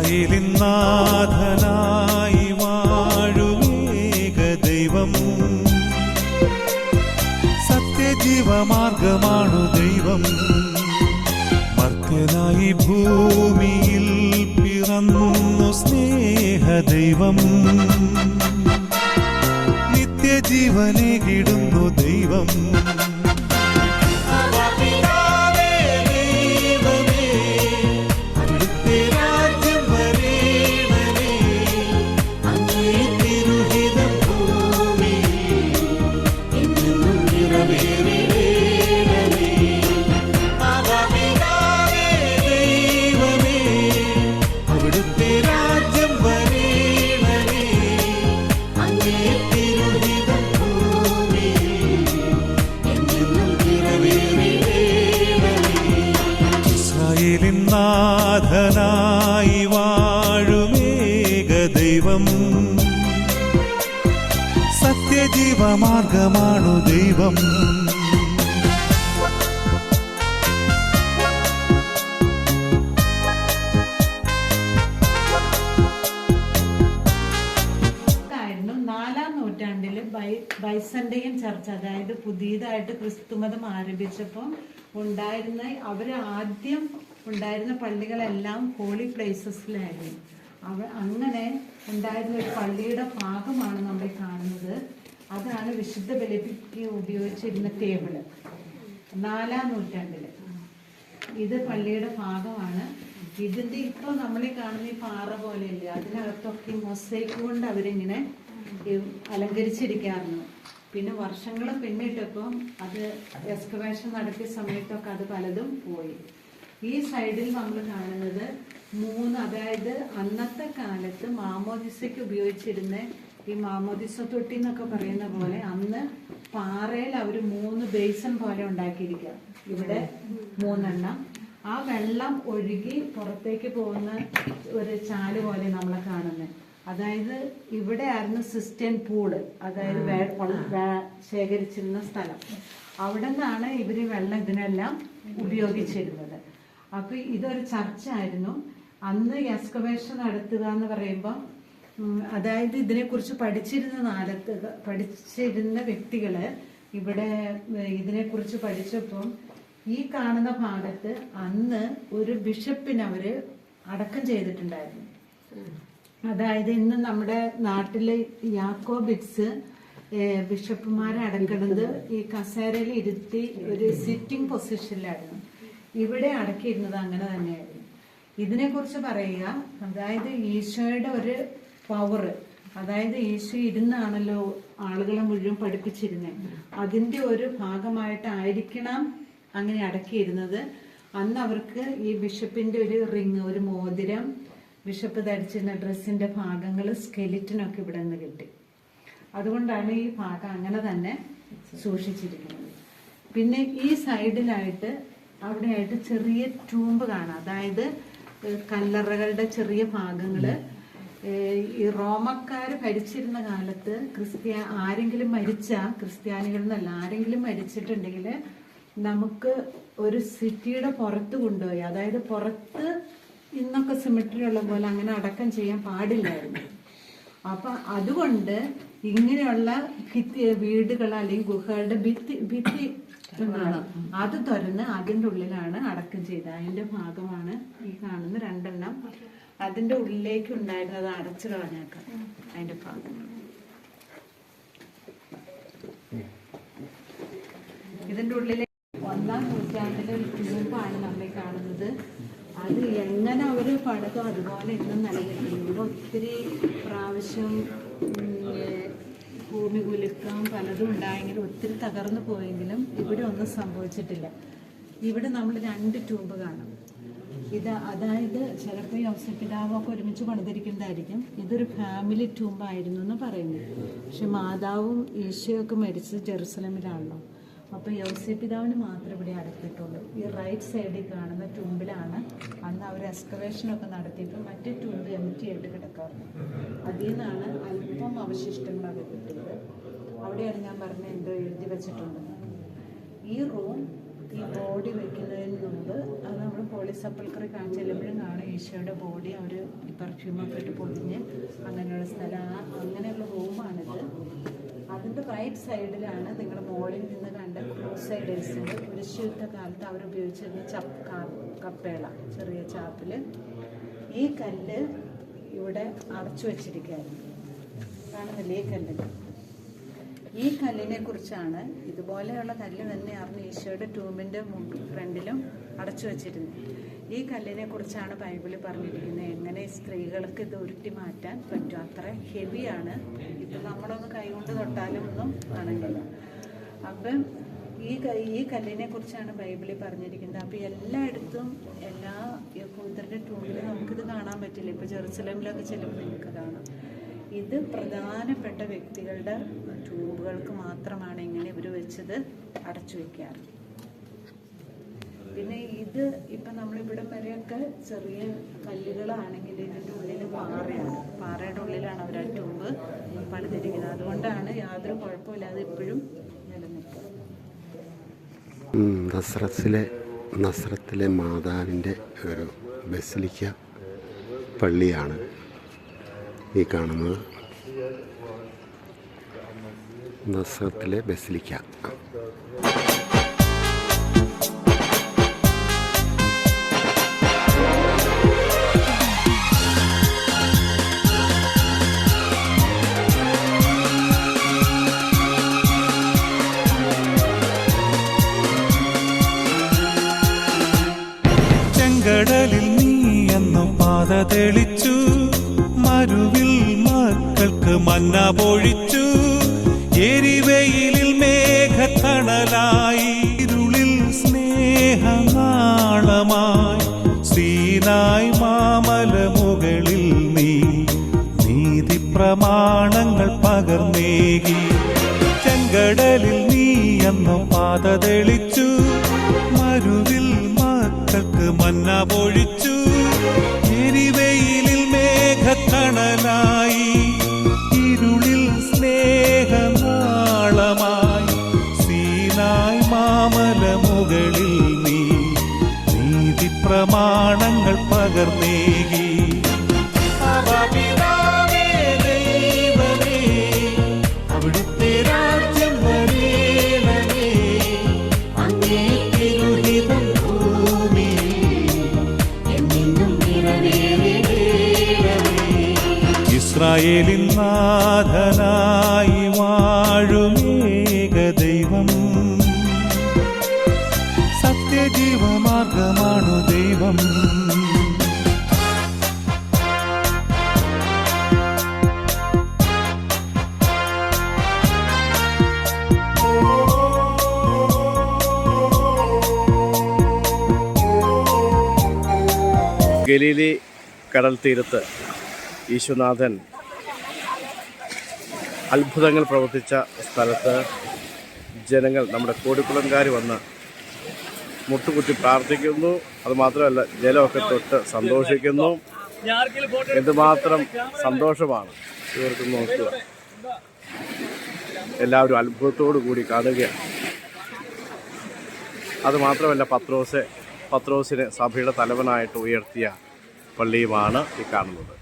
ഇസ്രായേലിൻ നാഥനായി വാഴുമേക ദൈവം, സത്യജീവമാർഗമാണു ദൈവം. മർത്യനായി ഭൂമിയിൽ പിറന്നു സ്നേഹദൈവം, നിത്യജീവനേകിടുന്നു ദൈവം. നാഥനായി വാഴുമേക ദൈവം, സത്യജീവമാർഗമാണു ദൈവം. ബൈസന്റെയും ചർച്ച, അതായത് പുതിയതായിട്ട് ക്രിസ്തുമതം ആരംഭിച്ചപ്പോൾ ഉണ്ടായിരുന്ന ആദ്യം ഉണ്ടായിരുന്ന പള്ളികളെല്ലാം ഹോളി പ്ലേസസിലായിരുന്നു. അങ്ങനെ ഉണ്ടായിരുന്ന ഒരു പള്ളിയുടെ ഭാഗമാണ് നമ്മൾ കാണുന്നത്. അതാണ് വിശുദ്ധ ബലിക്ക് ഉപയോഗിച്ചിരുന്ന ടേബിള്. 4-ാം നൂറ്റാണ്ടില് ഇത് പള്ളിയുടെ ഭാഗമാണ്. ഇതിന്റെ ഇപ്പോൾ നമ്മൾ കാണുന്ന ഈ പാറ പോലെയല്ലേ, അതിനകത്തൊക്കെ മൊസൈക്ക് കൊണ്ട് അവരിങ്ങനെ അലങ്കരിച്ചിരിക്കാറുണ്ട്. പിന്നെ വർഷങ്ങൾ പിന്നിട്ടപ്പോൾ അത് എക്സ്കവേഷൻ നടത്തിയ സമയത്തൊക്കെ അത് പലതും പോയി. ഈ സൈഡിൽ നമ്മൾ കാണുന്നത് 3, അതായത് അന്നത്തെ കാലത്ത് മാമോദിസയ്ക്ക് ഉപയോഗിച്ചിരുന്ന ഈ മാമോദിസ തൊട്ടി എന്നൊക്കെ പറയുന്ന പോലെ അന്ന് പാറയിൽ അവർ 3 ബേസൺ പോലെ ഉണ്ടാക്കിയിരിക്കുക. ഇവിടെ 3 എണ്ണം. ആ വെള്ളം ഒഴുകി പുറത്തേക്ക് പോകുന്ന ഒരു ചാല് പോലെ നമ്മൾ കാണുന്നത്. അതായത് ഇവിടെ ആയിരുന്നു സിസ്റ്റേൺ പൂള്, അതായത് ശേഖരിച്ചിരുന്ന സ്ഥലം. അവിടെ നിന്നാണ് ഇവര് വെള്ളം ഇതിനെല്ലാം ഉപയോഗിച്ചിരുന്നത്. അപ്പൊ ഇതൊരു ചർച്ച ആയിരുന്നു. അന്ന് എക്സ്കവേഷൻ നടത്തുക എന്ന് പറയുമ്പോൾ, അതായത് ഇതിനെക്കുറിച്ച് പഠിച്ചിരുന്ന വ്യക്തികള് ഇവിടെ ഇതിനെക്കുറിച്ച് പഠിച്ചപ്പം ഈ കാണുന്ന ഭാഗത്ത് അന്ന് ഒരു ബിഷപ്പിനെ അവര് അടക്കം ചെയ്തിട്ടുണ്ടായിരുന്നു. അതായത് ഇന്ന് നമ്മുടെ നാട്ടില് യാക്കോബിറ്റ്സ് ബിഷപ്പുമാരെ അടക്കുന്നത് ഈ കസേരയിൽ ഇരുത്തി ഒരു സിറ്റിംഗ് പൊസിഷനിലായിരുന്നു. ഇവിടെ അടക്കിയിരുന്നത് അങ്ങനെ തന്നെയായിരുന്നു. ഇതിനെക്കുറിച്ച് പറയുക, അതായത് ഈശോയുടെ ഒരു പവർ, അതായത് ഈശോ ഇരുന്നാണല്ലോ ആളുകളെ മുഴുവൻ പഠിപ്പിച്ചിരുന്നത്, അതിന്റെ ഒരു ഭാഗമായിട്ടായിരിക്കണം അങ്ങനെ അടക്കിയിരുന്നത്. അന്ന് അവർക്ക് ഈ ബിഷപ്പിന്റെ ഒരു റിങ്, ഒരു മോതിരം, ബിഷപ്പ് ധരിച്ചിരുന്ന ഡ്രസ്സിന്റെ ഭാഗങ്ങൾ, സ്കെലിറ്റനൊക്കെ ഇവിടെ നിന്ന് കിട്ടി. അതുകൊണ്ടാണ് ഈ ഭാഗം അങ്ങനെ തന്നെ സൂക്ഷിച്ചിരിക്കുന്നത്. പിന്നെ ഈ സൈഡിലായിട്ട് അവിടെയായിട്ട് ചെറിയ ട്യൂമ്പ് കാണാം, അതായത് കല്ലറകളുടെ ചെറിയ ഭാഗങ്ങള്. ഈ റോമക്കാർ ഭരിച്ചിരുന്ന കാലത്ത് ആരെങ്കിലും ക്രിസ്ത്യാനികളിൽ നിന്നല്ല, ആരെങ്കിലും മരിച്ചിട്ടുണ്ടെങ്കിൽ നമുക്ക് ഒരു സിറ്റിയുടെ പുറത്ത് കൊണ്ടുപോയി, അതായത് പുറത്ത് ഇന്നൊക്കെ സിമിട്രി ഉള്ള പോലെ അങ്ങനെ അടക്കം ചെയ്യാൻ പാടില്ലായിരുന്നു. അപ്പൊ അതുകൊണ്ട് ഇങ്ങനെയുള്ള വീടുകൾ അല്ലെങ്കിൽ ഗുഹകളുടെ ഭിത്തി അത് തുറന്ന് അതിന്റെ ഉള്ളിലാണ് അടക്കം ചെയ്തത്. അതിന്റെ ഭാഗമാണ് ഈ കാണുന്ന 2 എണ്ണം. അതിന്റെ ഉള്ളിലേക്ക് ഉണ്ടായിരുന്നത് അടച്ചു കളഞ്ഞേക്കാം. അതിന്റെ ഭാഗങ്ങൾ ഇതിന്റെ ഉള്ളിലെ 1-ാം നൂറ്റാണ്ടിലെ ഒരു ട്യൂബാണ് നമ്മൾ കാണുന്നത്. അത് എങ്ങനെ അവര് പണിതോ അതുപോലെ ഇന്നും നിലനിൽക്കുന്നു. ഇവിടെ ഒത്തിരി പ്രാവശ്യം ഭൂമി കുലുക്കം പലതും ഉണ്ടായെങ്കിലും ഒത്തിരി തകർന്നു പോയെങ്കിലും ഇവിടെ ഒന്നും സംഭവിച്ചിട്ടില്ല. ഇവിടെ നമ്മൾ 2 ട്യൂബ് കാണാം. അതായത് ചിലപ്പോൾ യോസേപ്പ് പിതാവൊക്കെ ഒരുമിച്ച് പണിതിരിക്കുന്നതായിരിക്കും. ഇതൊരു ഫാമിലി ട്യൂബായിരുന്നു എന്ന് പറയുന്നു. പക്ഷെ മാതാവും ഈശോയൊക്കെ മരിച്ചത് ജെറുസലമിലാണല്ലോ. അപ്പോൾ യോസേപ്പ് പിതാവിന് മാത്രമേ ഇവിടെ അടക്കിയിട്ടുള്ളൂ. ഈ റൈറ്റ് സൈഡിൽ കാണുന്ന ട്യൂബിലാണ് അന്ന് അവർ എക്സ്കവേഷനൊക്കെ നടത്തിയപ്പോൾ മറ്റേ ട്യൂബ് എംറ്റി ആയിട്ട് കിടക്കാറുണ്ട്. അതിൽ നിന്നാണ് അല്പം അവശിഷ്ടങ്ങളൊക്കെ കിട്ടിയത്. അവിടെയാണ് ഞാൻ പറഞ്ഞത് എന്തോ എഴുതി വെച്ചിട്ടുണ്ട്. ഈ റൂം ഈ ബോഡി വെക്കുന്നതിന് മുമ്പ് അത് നമ്മൾ ഹോളി സെപ്പൽക്കറി ചെല്ലുമ്പോഴും കാണും ഈശോയുടെ ബോഡി അവർ പെർഫ്യൂമൊക്കെ ഇട്ട് പൊതിഞ്ഞ് അങ്ങനെയുള്ള സ്ഥലം. അങ്ങനെയുള്ള റൂമാണിത്. അതിൻ്റെ റൈറ്റ് സൈഡിലാണ് നിങ്ങൾ മോളിൽ നിന്ന് കണ്ട ക്രൂസൈഡേഴ്സിൻ്റെ കുരിശുയുദ്ധ കാലത്ത് അവരുപയോഗിച്ചിരുന്ന കപ്പേള, ചെറിയ ചാപ്പിൽ. ഈ കല്ല് ഇവിടെ അടച്ചു വച്ചിരിക്കുകയായിരുന്നു. കാണുന്നില്ലേ ഈ കല്ല്? ഈ കല്ലിനെ കുറിച്ചാണ്, ഇതുപോലെയുള്ള കല്ല് തന്നെയായിരുന്നു ഈശോയുടെ ടൂമിൻ്റെ ഫ്രണ്ടിലും അടച്ചു വച്ചിരുന്നത്. ഈ കല്ലിനെ കുറിച്ചാണ് ബൈബിളിൽ പറഞ്ഞിരിക്കുന്നത്. എങ്ങനെ സ്ത്രീകൾക്ക് ഇത് ഉരുട്ടി മാറ്റാൻ പറ്റും, അത്ര ഹെവിയാണ്. ഇപ്പം നമ്മളൊന്ന് കൈകൊണ്ട് തൊട്ടാലും ഒന്നും ആണെങ്കില്ല. അപ്പം ഈ കല്ലിനെ കുറിച്ചാണ് ബൈബിളിൽ പറഞ്ഞിരിക്കുന്നത്. അപ്പം എല്ലായിടത്തും എല്ലാ യഹൂദരുടെ ടൂമിലും നമുക്കിത് കാണാൻ പറ്റില്ല. ഇപ്പോൾ ജെറുസലേമിലൊക്കെ ചെല്ലുമ്പോൾ നിങ്ങൾക്ക് കാണാം. ഇത് പ്രധാനപ്പെട്ട വ്യക്തികളുടെ ട്യൂബുകൾക്ക് മാത്രമാണ് ഇങ്ങനെ ഇവർ വെച്ചത് അടച്ചു വയ്ക്കാറ്. പിന്നെ ഇത് ഇപ്പം നമ്മളിവിടം വരെയൊക്കെ ചെറിയ കല്ലുകളാണെങ്കിൽ ഇതിൻ്റെ ഉള്ളിൽ പാറയാണ്. പാറയുടെ ഉള്ളിലാണ് അവർ ആ ട്യൂബ് പണിതിരിക്കുന്നത്. അതുകൊണ്ടാണ് യാതൊരു കുഴപ്പമില്ലാതെ ഇപ്പോഴും നിലനിൽക്കുന്നത്. നസ്രത്തിലെ മാതാവിൻ്റെ ഒരു ബസിലിക്ക പള്ളിയാണ് ഈ കാണുന്നത്. നസ്രത്തിലെ ബസിലിക്ക. ചെങ്കടലിൽ നീ എന്നു പാത തെളിച്ചു, മരുവിൽ മക്കൾക്ക് മന്ന പൊഴിച്ചു, എരിവെയിലിൽ മേഘത്തണലായി, ഇരുളിൽ സ്നേഹനാളമായി, സീനായ് മാമല മുകളിൽ നീ നീതി പ്രമാണങ്ങൾ പകർന്നേകി. ചെങ്കടലിൽ നീ എന്നു പാത തെളിച്ചു, മരുവിൽ മക്കൾക്ക് മന്ന പൊഴിച്ചു, എരിവെയിലിൽ മേഘത്തണലായി, ഇരുളിൽ സ്നേഹനാളമായി, സീനായ് മാമല മുകളിൽ നീ നീതി പ്രമാണങ്ങൾ പകർന്നേകി. അവിടുത്തെ രാജ്യം വരേണമേ, അങ്ങേ തിരുഹിതം ഇസ്രായേലിൻ നാഥനായി വാഴുമേക ദൈവം, സത്യജീവമാർഗമാണു ദൈവം. ഗലീലി കടൽ തീരത്ത് ഈശോനാഥൻ അത്ഭുതങ്ങൾ പ്രവർത്തിച്ച സ്ഥലത്ത് ജനങ്ങൾ, നമ്മുടെ കോടിക്കുളംകാർ വന്ന് മുട്ടുകുത്തി പ്രാർത്ഥിക്കുന്നു. അതുമാത്രമല്ല, ജലമൊക്കെ തൊട്ട് സന്തോഷിക്കുന്നു. എന്തുമാത്രം സന്തോഷമാണ് ഇവർക്ക് നോക്കുക. എല്ലാവരും അത്ഭുതത്തോടു കൂടി കാണുകയാണ്. അതുമാത്രമല്ല, പത്രോസിനെ സഭയുടെ തലവനായിട്ട് ഉയർത്തിയ പള്ളിയുമാണ് ഈ കാണുന്നത്.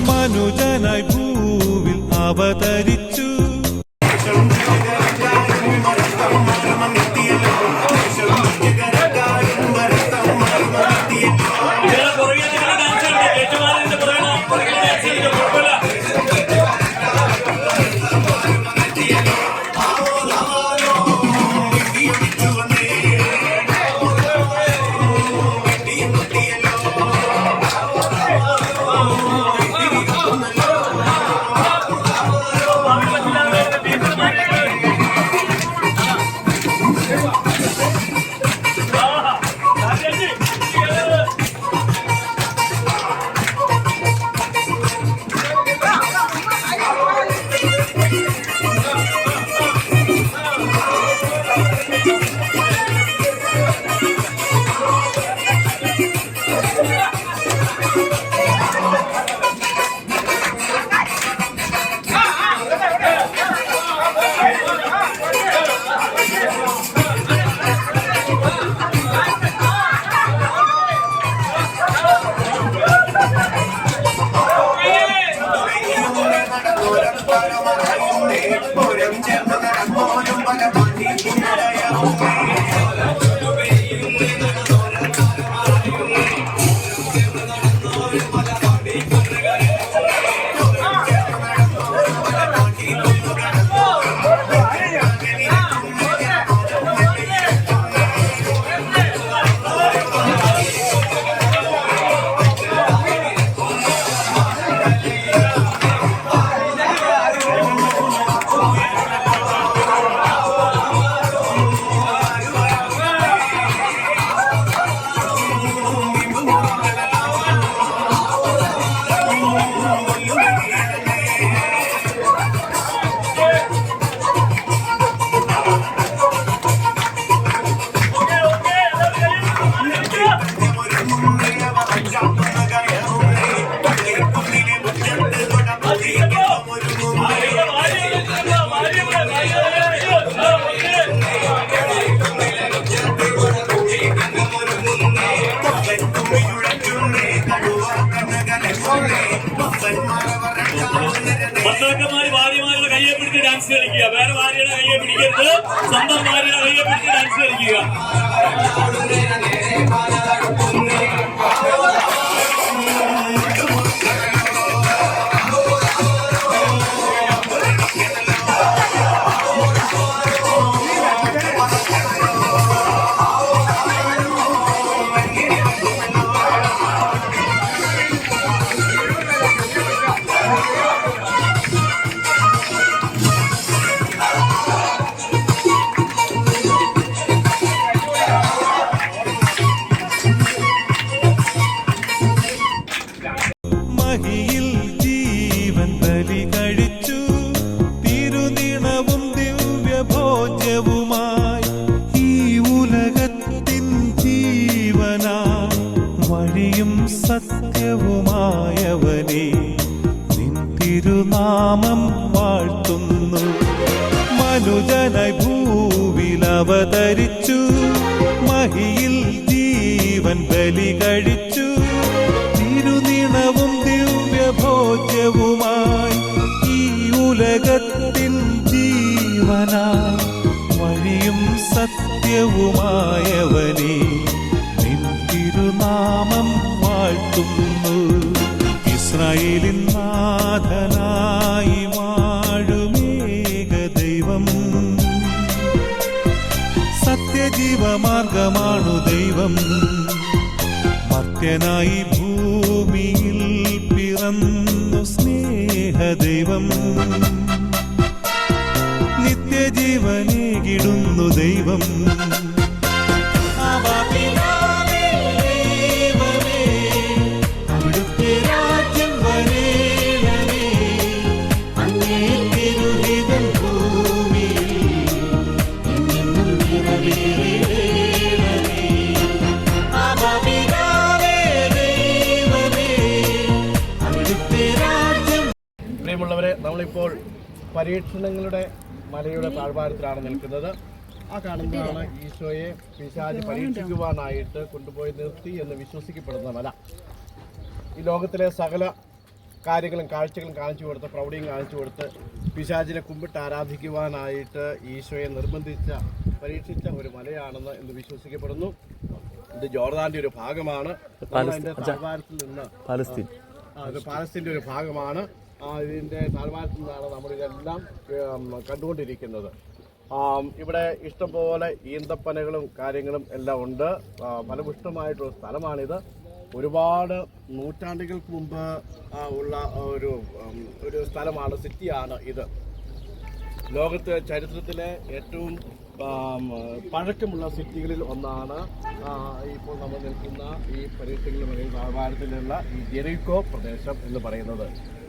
മനുജനായി ഭൂവിൽ അവതരിച്ചു, സ്വന്തം ഭാര്യയുടെ കയ്യെ പിടിച്ച് ഡാൻസ് കളിക്കുക. മഹിയിൽ ജീവൻ ബലി കഴിച്ചു തിരുനിണവും ദിവ്യഭോജ്യവുമായി ഈ ഉലകത്തിൻ ജീവനാ വഴിയും സത്യവുമായവനെ നിൻ തിരുനാമം വാഴ്ത്തുന്നു. മനുജനായി ഭൂവിൽ അവതരിച്ചു മഹിയിൽ ജീവൻ ബലി കഴിച്ചു തിരുനിണവും ദിവ്യഭോജ്യവുമായി ഈ ഉലകത്തിൻ ജീവനായി വഴിയും സത്യവുമായവനെ നിൻ തിരുനാമം വാഴ്ത്തുന്നു. ഇസ്രായേലിൻ നാഥനായി വാഴുമേക ദൈവം സത്യജീവമാർഗമാണു ദൈവം. മർത്യനായി ഭൂമിയിൽ പിറന്നു സ്നേഹദൈവം നിത്യജീവനേകിടുന്നു ദൈവം. അവിടുത്തെ രാജ്യം വരേണമേ അങ്ങേ തിരുഹിതം ഭൂമിയിൽ എന്നെന്നും നിറവേറേണമേ. പ്രിയമുള്ളവരെ, നമ്മളിപ്പോൾ പരീക്ഷണങ്ങളുടെ മലയുടെ താഴ്വാരത്തിലാണ് നിൽക്കുന്നത്. ആ കാണുന്നതാണ് ഈശോയെ പിശാച് പരീക്ഷിക്കുവാനായിട്ട് കൊണ്ടുപോയി നിർത്തി എന്ന് വിശ്വസിക്കപ്പെടുന്ന മല. ഈ ലോകത്തിലെ സകല കാര്യങ്ങളും കാഴ്ചകളും കാണിച്ചു കൊടുത്ത് പ്രൗഢിയും കാണിച്ചു കൊടുത്ത് പിശാചിനെ കുമ്പിട്ട് ആരാധിക്കുവാനായിട്ട് ഈശോയെ പരീക്ഷിച്ച ഒരു മലയാണെന്ന് എന്ന് വിശ്വസിക്കപ്പെടുന്നു. ഇത് ജോർദാന്റെ ഒരു ഭാഗമാണ്. അതിന്റെ താഴ്വാരത്തിൽ നിന്ന് പാലസ്തീന്റെ ഒരു ഭാഗമാണ്. ഇതിന്റെ താഴ്വാരത്തിൽ നിന്നാണ് നമ്മളിതെല്ലാം കണ്ടുകൊണ്ടിരിക്കുന്നത്. ഇവിടെ ഇഷ്ടംപോലെ ഈന്തപ്പനകളും കാര്യങ്ങളും എല്ലാം ഉണ്ട്. ഫലപുഷ്ടമായിട്ടുള്ള സ്ഥലമാണിത്. ഒരുപാട് നൂറ്റാണ്ടുകൾക്ക് മുമ്പ് ഉള്ള ഒരു സ്ഥലമാണ്, സിറ്റിയാണ് ഇത്. ലോകത്തെ ചരിത്രത്തിലെ ഏറ്റവും പഴക്കമുള്ള സിറ്റികളിൽ ഒന്നാണ് ഇപ്പോൾ നമ്മൾ നിൽക്കുന്ന ഈ പരീക്ഷകളുടെ താഴ്വാരത്തിലുള്ള ഈ ജെറിക്കോ പ്രദേശം എന്ന് പറയുന്നത്.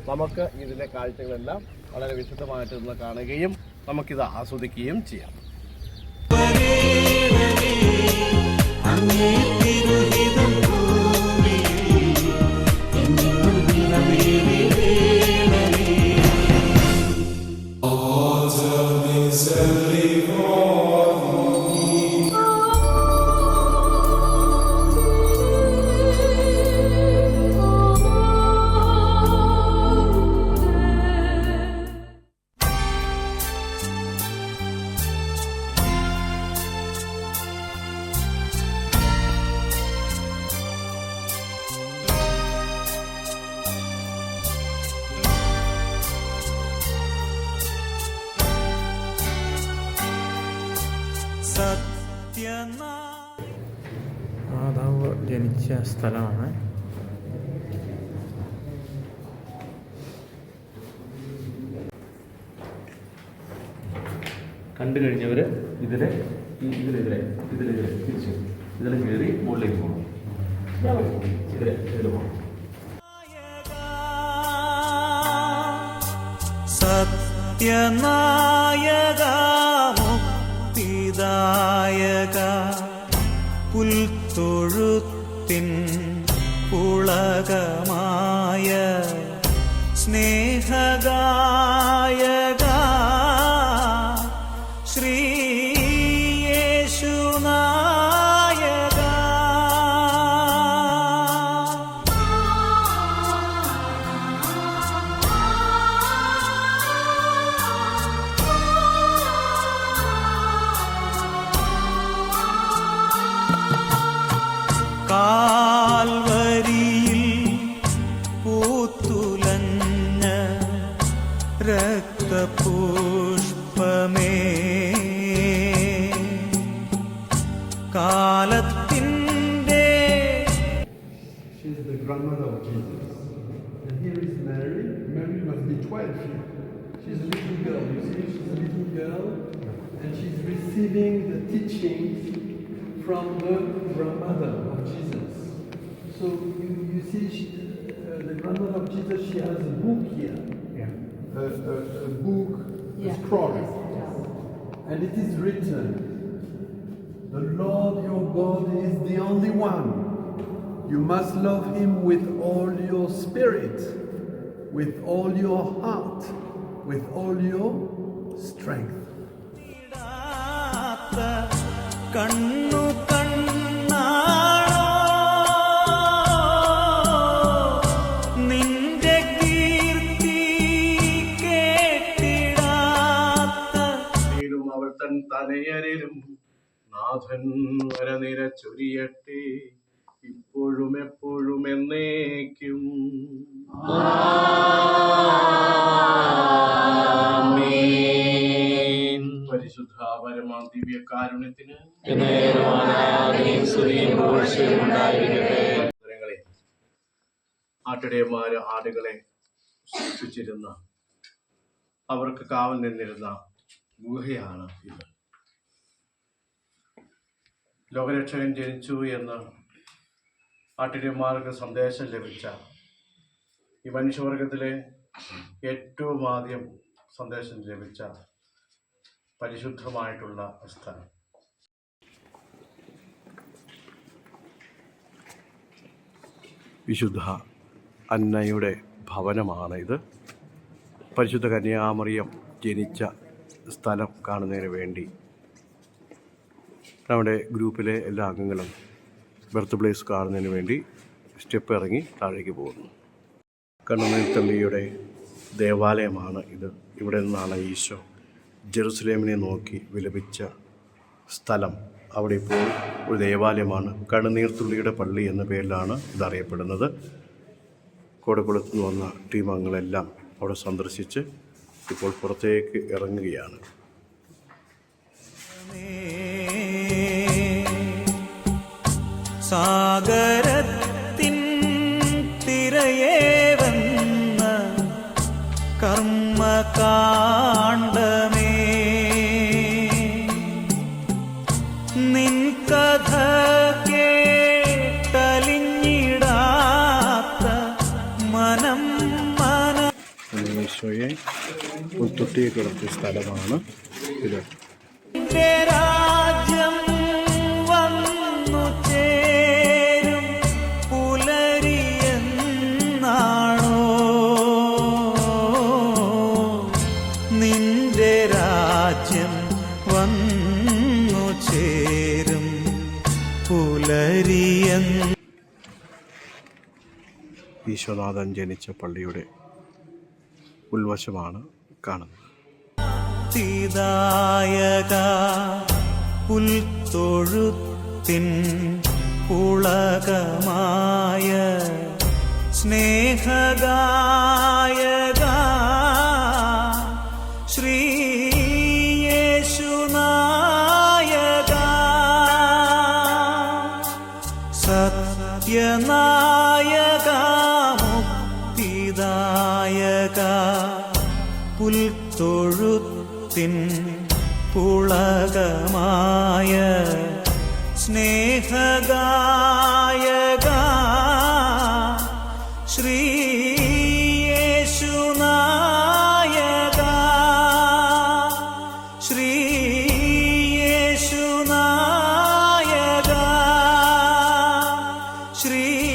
നമുക്ക് ഇതിലെ കാഴ്ചകളെല്ലാം വളരെ വിശദമായിട്ട് നിന്ന് കാണുകയും നമുക്കിത് ആസ്വദിക്കുകയും ചെയ്യാം. മാതാവ് ജനിച്ച സ്ഥലമാണ്. കണ്ടു കഴിഞ്ഞവർ ഇതിലെ തിരിച്ചു ഇതിൽ കയറി മുകളിലേക്ക് പോകണം. ഇതിൽ പോകണം. സത്യനായക മുക്തിദായക പുൽത്തൊഴുത്തിൻ പുളകമായ സ്നേഹഗായക ശ്രീയേശുനായക is the grandmother of Jesus. And here is Mary. Mary must be 12 here. She's a little girl, you see, she's a little girl, and she's receiving the teachings from the grandmother of Jesus. So you see, the grandmother of Jesus, she has a book here. A book, a scroll. And it is written, "The Lord your God is the only one. You must love him with all your spirit, with all your heart, with all your strength." കണ്ണു കണ്ണാണോ നിന്റെ കീർത്തി കേട്ടിടാത്ത അവൾ തൻ തനയരിലും നാഥൻ വരനിര ചൊരിയട്ടെ ഇപ്പോഴും എപ്പോഴും എന്നേക്കും. പരിശുദ്ധ പരമാ ദിവ്യ കാരുണ്യത്തിന് ആട്ടിടയന്മാര് ആടുകളെ സൂക്ഷിച്ചിരുന്ന അവർക്ക് കാവൽ നിന്നിരുന്ന ഗുഹയാണ് ഇത്. ലോകരക്ഷകൻ ജനിച്ചു എന്ന് ആട്ടിടയന്മാർക്ക് സന്ദേശം ലഭിച്ച ഈ മനുഷ്യവർഗത്തിലെ ഏറ്റവും ആദ്യം സന്ദേശം ലഭിച്ച പരിശുദ്ധമായിട്ടുള്ള സ്ഥലം. വിശുദ്ധ അന്നയുടെ ഭവനമാണ് ഇത്. പരിശുദ്ധ കന്യാമറിയം ജനിച്ച സ്ഥലം കാണുന്നതിന് വേണ്ടി നമ്മുടെ ഗ്രൂപ്പിലെ എല്ലാ അംഗങ്ങളും ബർത്ത് പ്ലേസ് കാണുന്നതിന് വേണ്ടി സ്റ്റെപ്പ് ഇറങ്ങി താഴേക്ക് പോകുന്നു. കണ്ണുനീർ തള്ളിയുടെ ദേവാലയമാണ് ഇത്. ഇവിടെ നിന്നാണ് ഈശോ ജെറുസലേമിനെ നോക്കി വിലപിച്ച സ്ഥലം. അവിടെ ഇപ്പോൾ ഒരു ദേവാലയമാണ്. കണ്ണുനീർത്തുള്ളിയുടെ പള്ളി എന്ന പേരിലാണ് ഇതറിയപ്പെടുന്നത്. കോടക്കുളത്ത് നിന്ന് വന്ന ടീം അംഗങ്ങളെല്ലാം അവിടെ സന്ദർശിച്ച് ഇപ്പോൾ പുറത്തേക്ക് ഇറങ്ങുകയാണ്. സാഗരത്തിൻ തിരയേ വന്ന കർമ്മകാണ്ഡമേ നിൻ കഥ കേട്ടലിഞ്ഞിടാത്ത മനം ഈശോയെ തൊട്ടിയെ കിടത്തിയ സ്ഥലമാണ് ഇത്. രാജ്യം വന്നു ചേരും പുലരിയെന്നാണോ നിന്റെ രാജ്യം വന്നു ചേരും പുലരിയെന്ന്. ഈശോനാഥൻ ജനിച്ച പള്ളിയുടെ ഉൾവശമാണ് കാണുന്നത്. ായക പുൽത്തൊഴുത്തിൻ പുളകമായ സ്നേഹഗായക ശ്രീയേശുനായക സത്യനായക മുക്തിദായക പുൽത്തൊഴുത്തിൻ പുളകമായ സ്നേഹഗായക ശ്രീയേശുനായക ശ്രീയേശുനായക ശ്രീയേശുനായക.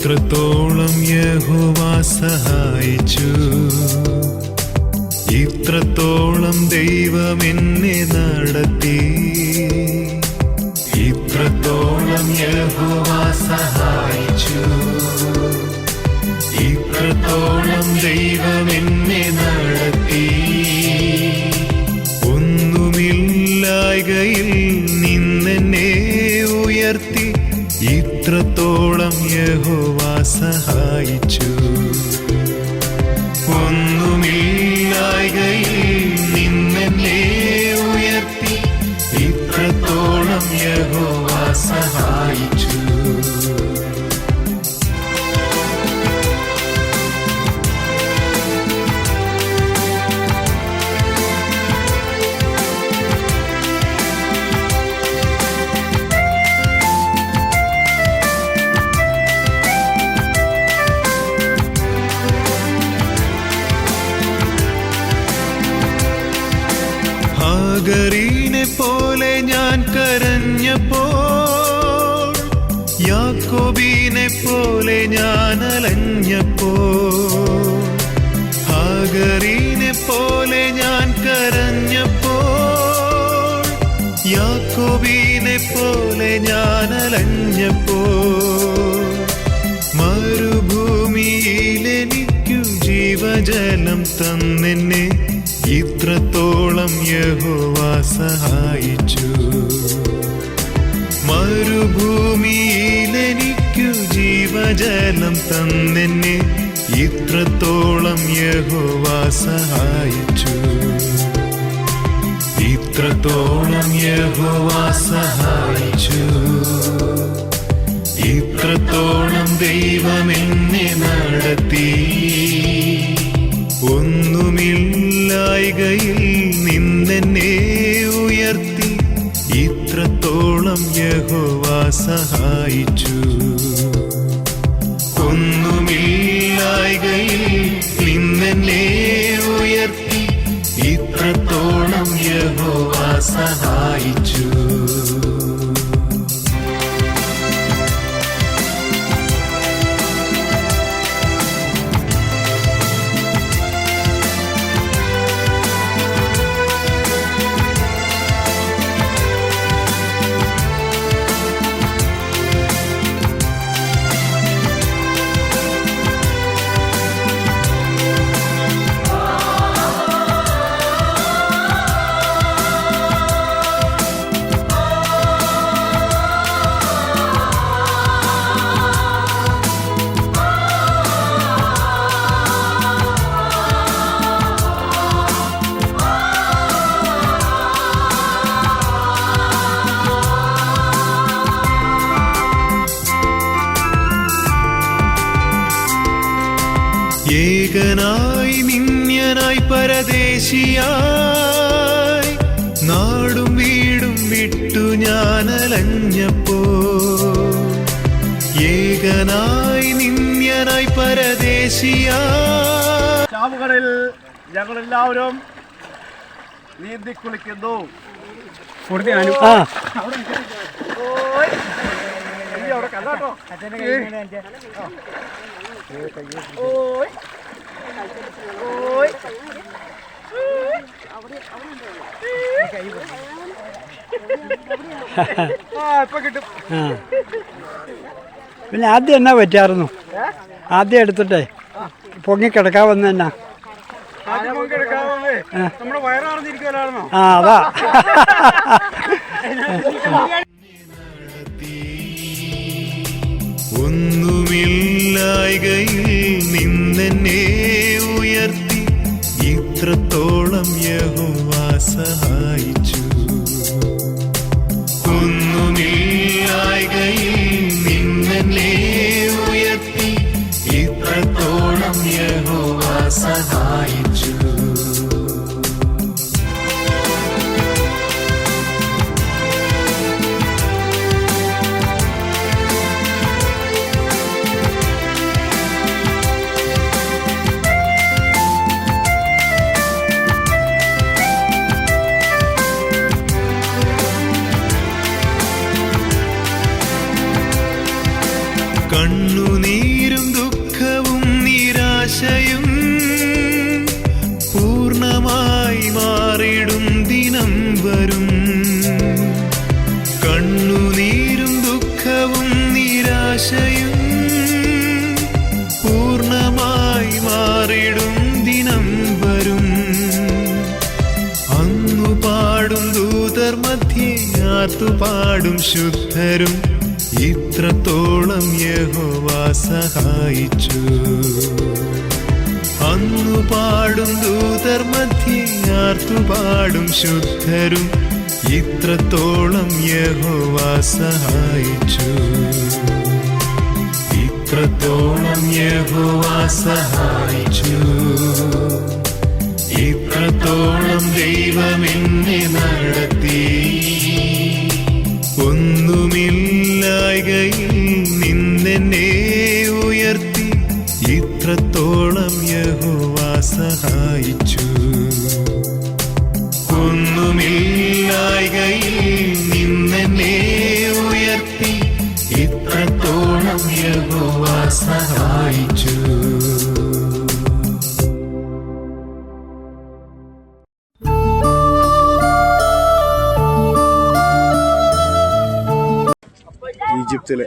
ഇത്രത്തോളം യഹോവ സഹായിച്ചു, ഇത്രത്തോളം ദൈവം എന്നെ നടത്തി. ഇത്രത്തോളം യഹോവ സഹായിച്ചു, ഇത്രത്തോളം ദൈവം എന്നെ നടത്തി. ഒന്നുമില്ലായ്കയിൽ നിന്നെന്നെ ഉയർത്തി, ഇത്രത്തോളം യഹോവ സഹായിച്ചു. ഒന്നുമില്ലായ്കയിൽ നിന്നെന്നെ ഉയർത്തി, ഇത്രത്തോളം യഹോവ സഹായിച്ചു. ഹാഗരീനെ പോലെ ഞാൻ കരഞ്ഞപ്പോൾ, യാക്കോബിനെ പോലെ ഞാൻ അലഞ്ഞപ്പോൾ. ഹാഗരീനെ പോലെ ഞാൻ കരഞ്ഞപ്പോൾ, യാക്കോബിനെ പോലെ ഞാൻ അലഞ്ഞപ്പോൾ. മരുഭൂമിയിലെനിക്കു ജീവജലം തന്നെന്നെ, ഇത്രത്തോളം യഹോവ സഹായിച്ചു. മരുഭൂമിയിലെനിക്കു ജീവജലം തന്നെന്നെ, ഇത്രത്തോളം യഹോവ സഹായിച്ചു. ഇത്രത്തോളം യഹോവ സഹായിച്ചു, ഇത്രത്തോളം ദൈവം എന്നെ നടത്തി. ഒന്നുമില്ലായ്കയിൽ നിന്നെന്നെ ഉയർത്തി, ഇത്രത്തോളം യഹോവ സഹായിച്ചു. ഒന്നുമില്ലായ്കയിൽ നിന്നെന്നെ ഉയർത്തി, ഇത്രത്തോളം യഹോവ സഹായിച്ചു. ഏകനായി നിന്യനായി പരദേശിയായി, നാടും വീടും വിട്ടു ഞാൻ അലഞ്ഞപ്പോ. ഏകനായി നിന്യനായി പരദേശിയായി, ചാവുകടലിൽ ഞങ്ങളെല്ലാവരും നീന്തി കുളിക്കുന്നു. അവിടെ കല്ലാട്ടോ. പിന്നെ ആദ്യം എന്നാ പറ്റായിരുന്നു? ആദ്യം എടുത്തിട്ടേ പൊങ്ങിക്കിടക്കാവെന്ന് തന്നെ. ആ അതാ. ഒന്നുമില്ലായ്കയിൽ നിന്നെന്നെ ഉയർത്തി, ഇത്രത്തോളം യഹോവ സഹായിച്ചു. ഒന്നുമില്ലായ്കയിൽ നിന്നെന്നെ ഉയർത്തി, ഇത്രത്തോളം യഹോവ സഹായിച്ചു. കണ്ണുനീരും ദുഃഖവും നിരാശയും പൂർണ്ണമായി മാറിടും ദിനം വരും. കണ്ണുനീരും ദുഃഖവും നിരാശയും പൂർണ്ണമായി മാറിടും ദിനം വരും. അന്നു പാടും ദൂതർ മധ്യേ ആർത്തുപാടും ശുദ്ധരും ഇത്രത്തോളം യഹോവ സഹായിച്ചു. അന്നു പാടും ദൂതർ മധ്യേ ആർത്തുപാടും ശുദ്ധരും ഇത്രത്തോളം യഹോവ സഹായിച്ചു. ഇത്രത്തോളം യഹോവ സഹായിച്ചു. ഇത്രത്തോളം ദൈവം എന്നെ നടത്തി. ഒന്നുമില്ലായ്കയിൽ നിന്നെന്നെ ഉയർത്തി. ഇത്രത്തോളം യഹോവ സഹായിച്ചു. ഒന്നുമില്ലായ്കയിൽ നിന്നെന്നെ ഉയർത്തി. ഇത്രത്തോളം യഹോവ സഹായിച്ചു. ഈജിപ്തിലെ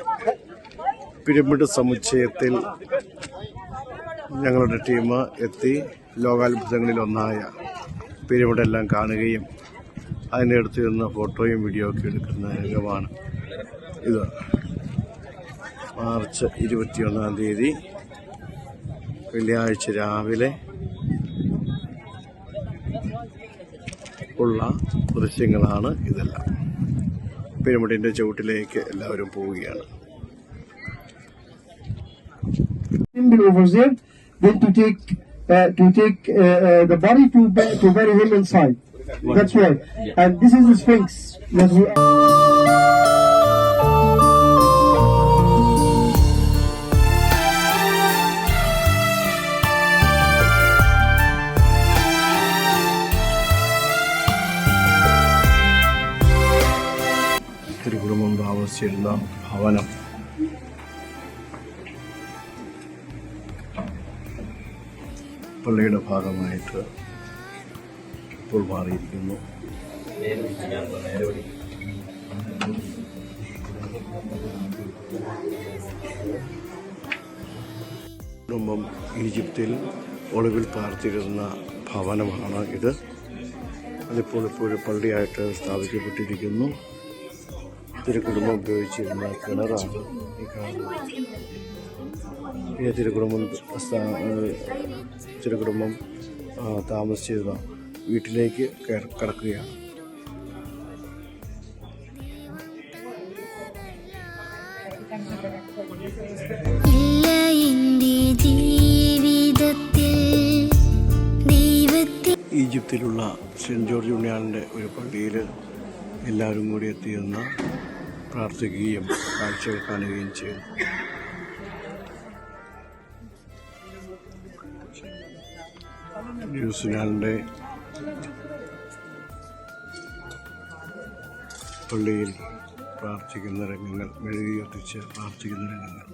പിരമിഡ് സമുച്ചയത്തിൽ ഞങ്ങളുടെ ടീം എത്തി ലോകാത്ഭുതങ്ങളിലൊന്നായ പിരമിഡെല്ലാം കാണുകയും അതിൻ്റെ അടുത്ത് നിന്ന് ഫോട്ടോയും വീഡിയോ ഒക്കെ എടുക്കുന്ന രംഗമാണ് ഇത്. മാർച്ച് 21-ാം തീയതി വെള്ളിയാഴ്ച രാവിലെ ഉള്ള ദൃശ്യങ്ങളാണ് ഇതെല്ലാം. പിരമിഡിൻ്റെ ചുവട്ടിലേക്ക് എല്ലാവരും പോവുകയാണ്. Over there, then to take the body to bury him inside. That's why. And this is the Sphinx that we. തിരുകുടുംബം താമസിച്ചിരുന്ന ഭവനം പള്ളിയുടെ ഭാഗമായിട്ട് ഇപ്പോൾ മാറിയിരിക്കുന്നു. കുടുംബം ഈജിപ്തിൽ ഒളിവിൽ പാർത്തിരുന്ന ഭവനമാണ് ഇത്. അതിപ്പോൾ ഇപ്പോഴും പള്ളിയായിട്ട് സ്ഥാപിക്കപ്പെട്ടിരിക്കുന്നു. തിരുക്കുടുംബം ഉപയോഗിച്ചിരുന്ന കിണറാണ് ഈ കാണുന്നത്. ഈ തിരുക്കുടുംബം താമസിച്ചിരുന്ന വീട്ടിലേക്ക് കടക്കുകയാണ്. ഈജിപ്തിലുള്ള സെൻറ്റ് ജോർജ് ഉണ്ണിയാളിൻ്റെ ഒരു പള്ളിയിൽ എല്ലാവരും കൂടി എത്തിയിരുന്ന് പ്രാർത്ഥിക്കുകയും കാഴ്ചകൾ കാണുകയും ചെയ്തു. ന്യൂസിലാൻഡിൻ്റെ പള്ളിയിൽ പ്രാർത്ഥിക്കുന്ന രംഗങ്ങൾ, മെഴുകുകത്തിച്ച് പ്രാർത്ഥിക്കുന്ന രംഗങ്ങൾ.